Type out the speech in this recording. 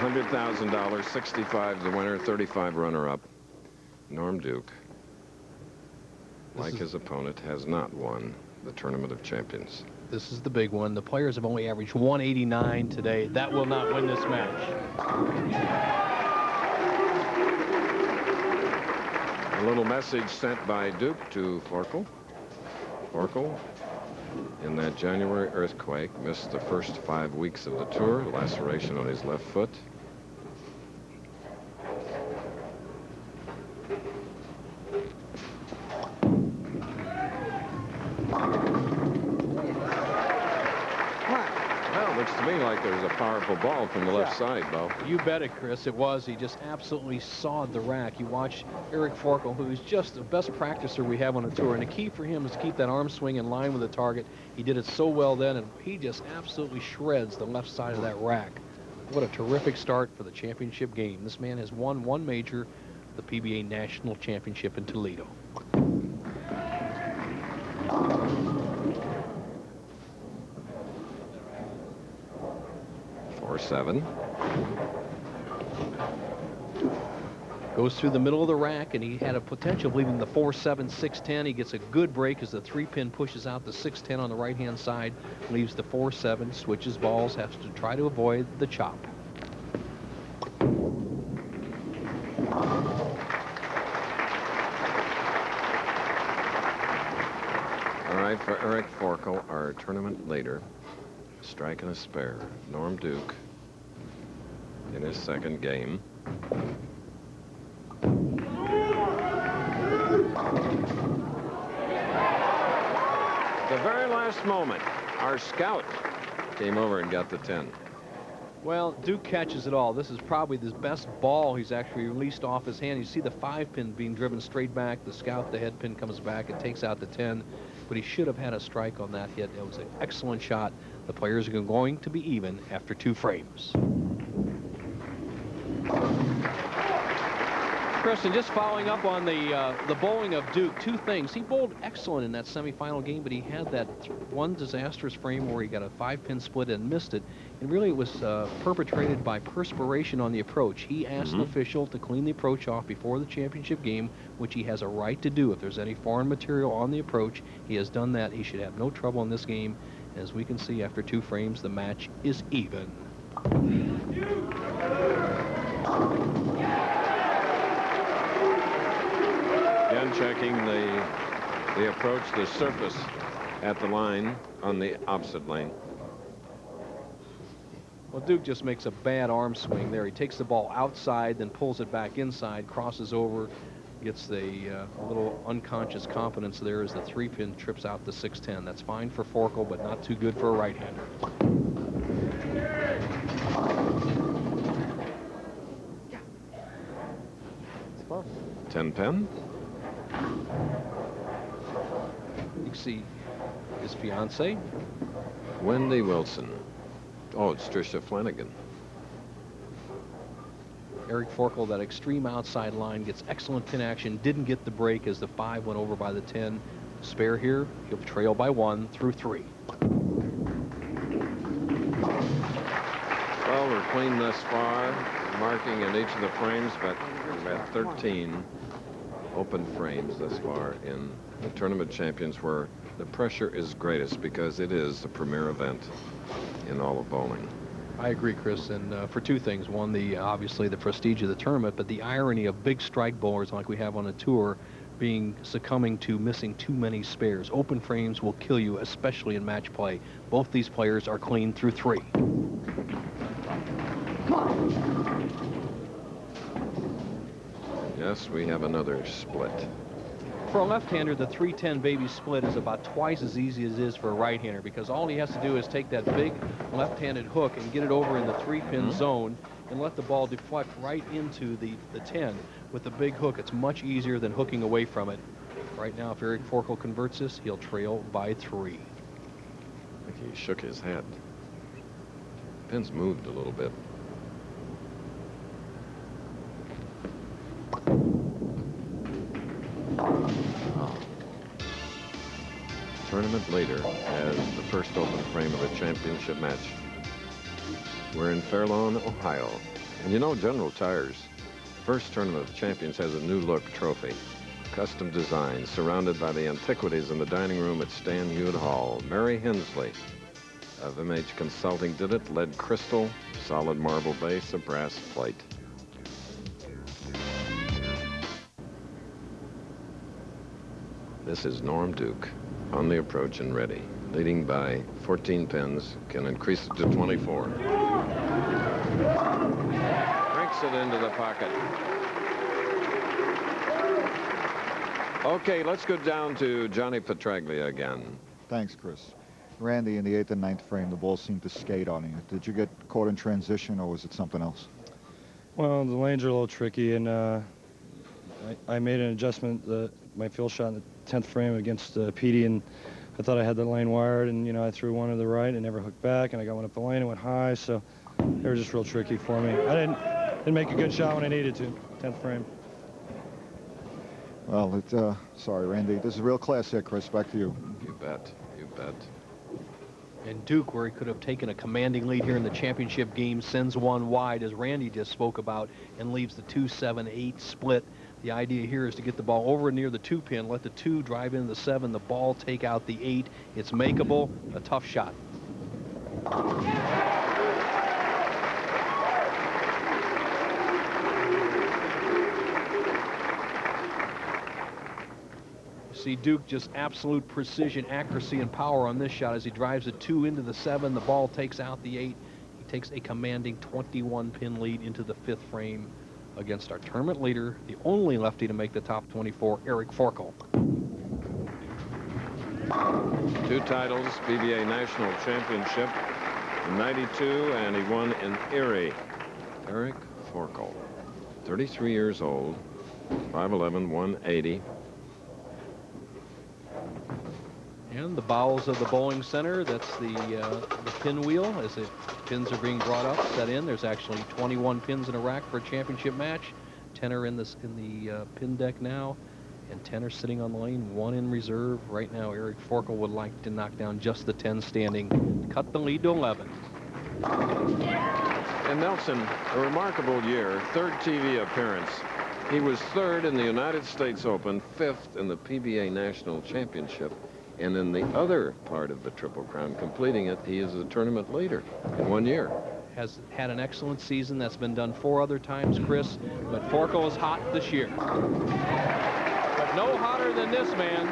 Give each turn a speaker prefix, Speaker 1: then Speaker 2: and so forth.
Speaker 1: $100,000, 65 the winner, 35 runner-up. Norm Duke, like his opponent, has not won the Tournament of Champions.
Speaker 2: This is the big one. The players have only averaged 189 today. That will not win this match.
Speaker 1: A little message sent by Duke to Forkel. Forkel, in that January earthquake, missed the first 5 weeks of the tour, laceration on his left foot. Looks to me like there's a powerful ball from the left side, Bo.
Speaker 2: You bet it, Chris. It was. He just absolutely sawed the rack. You watch Eric Forkel, who's just the best practicer we have on the tour, and the key for him is to keep that arm swing in line with the target. He did it so well then, and he just absolutely shreds the left side of that rack. What a terrific start for the championship game. This man has won one major, the PBA National Championship in Toledo.
Speaker 1: 4-7.
Speaker 2: Goes through the middle of the rack, and he had a potential of leaving the 4-7, 6-10. He gets a good break as the 3-pin pushes out the 6-10 on the right-hand side, leaves the 4-7, switches balls, has to try to avoid the chop.
Speaker 1: All right, for Eric Forkel, our tournament leader, striking a spare. Norm Duke in his second game. The very last moment, our scout came over and got the 10.
Speaker 2: Well, Duke catches it all. This is probably the best ball he's actually released off his hand. You see the 5-pin being driven straight back. The scout, the head pin, comes back and takes out the 10. But he should have had a strike on that hit. It was an excellent shot. The players are going to be even after 2 frames. Chris, and just following up on the bowling of Duke, 2 things. He bowled excellent in that semifinal game, but he had that one disastrous frame where he got a 5-pin split and missed it. And really it was perpetrated by perspiration on the approach. He asked an official to clean the approach off before the championship game, which he has a right to do. If there's any foreign material on the approach, he has done that. He should have no trouble in this game. As we can see, after 2 frames, the match is even.
Speaker 1: Again, checking the approach, the surface at the line on the opposite lane.
Speaker 2: Well, Duke just makes a bad arm swing there. He takes the ball outside, then pulls it back inside, crosses over, gets the little unconscious confidence there as the 3-pin trips out the 6-10. That's fine for Forkel, but not too good for a right-hander.
Speaker 1: 10-pin.
Speaker 2: You can see his fiancée,
Speaker 1: Wendy Wilson. Oh, it's Tricia Flanagan.
Speaker 2: Eric Forkel, that extreme outside line, gets excellent pin action, didn't get the break as the 5 went over by the 10. Spare here, he'll trail by 1 through 3.
Speaker 1: Well, we're clean thus far, marking in each of the frames, but we've had 13 open frames thus far in the Tournament Champions, where the pressure is greatest because it is the premier event in all of bowling.
Speaker 2: I agree, Chris, and for 2 things. One, obviously the prestige of the tournament, but the irony of big strike bowlers like we have on the tour succumbing to missing too many spares. Open frames will kill you, especially in match play. Both these players are clean through 3.
Speaker 1: Yes, we have another split.
Speaker 2: For a left-hander, the 3-10 baby split is about twice as easy as it is for a right-hander, because all he has to do is take that big left-handed hook and get it over in the 3-pin zone and let the ball deflect right into the 10. With the big hook, it's much easier than hooking away from it. Right now, if Eric Forkel converts this, he'll trail by 3.
Speaker 1: I think he shook his head. Pin's moved a little bit. Tournament leader as the first open frame of a championship match. We're in Fairlawn, Ohio, And you know, General Tire's first Tournament of Champions has a new look trophy. Custom design, surrounded by the antiquities in the dining room at Stan Hewitt Hall. Mary Hensley of MH Consulting did it. Lead crystal, solid marble base, a brass plate. This is Norm Duke on the approach and ready. Leading by 14 pins, can increase it to 24. Cranks it into the pocket. Okay, let's go down to Johnny Petraglia again.
Speaker 3: Thanks, Chris. Randy, in the 8th and 9th frame, the ball seemed to skate on you. Did you get caught in transition, or was it something else?
Speaker 4: Well, the lanes are a little tricky, and I made an adjustment, my field shot in the 10th frame against Petey, and I thought I had the lane wired, and, you know, I threw one to the right and never hooked back, and I got one up the lane and went high, so they were just real tricky for me. I didn't make a good shot when I needed to, 10th frame.
Speaker 3: Well, sorry, Randy. This is real class here, Chris. Back to you.
Speaker 1: You bet. You bet.
Speaker 2: And Duke, where he could have taken a commanding lead here in the championship game, sends one wide, as Randy just spoke about, and leaves the 2-7-8 split. The idea here is to get the ball over near the 2-pin, let the 2 drive into the 7, the ball take out the 8. It's makeable, a tough shot. See Duke just absolute precision, accuracy, and power on this shot as he drives the 2 into the 7. The ball takes out the 8. He takes a commanding 21-pin lead into the 5th frame against our tournament leader, the only lefty to make the top 24, Eric Forkel.
Speaker 1: 2 titles, PBA National Championship in '92, and he won in Erie. Eric Forkel, 33 years old, 5'11", 180.
Speaker 2: And the bowels of the bowling center, that's the pinwheel. As the pins are being brought up, set in, there's actually 21 pins in a rack for a championship match. 10 are in the pin deck now, and 10 are sitting on the lane, 1 in reserve. Right now, Eric Forkel would like to knock down just the 10 standing, cut the lead to 11.
Speaker 1: And Nelson, a remarkable year, 3rd TV appearance. He was 3rd in the United States Open, 5th in the PBA National Championship. And in the other part of the Triple Crown, completing it, he is the tournament leader in 1 year.
Speaker 2: Has had an excellent season. That's been done 4 other times, Chris. But Forkel is hot this year. But no hotter than this man.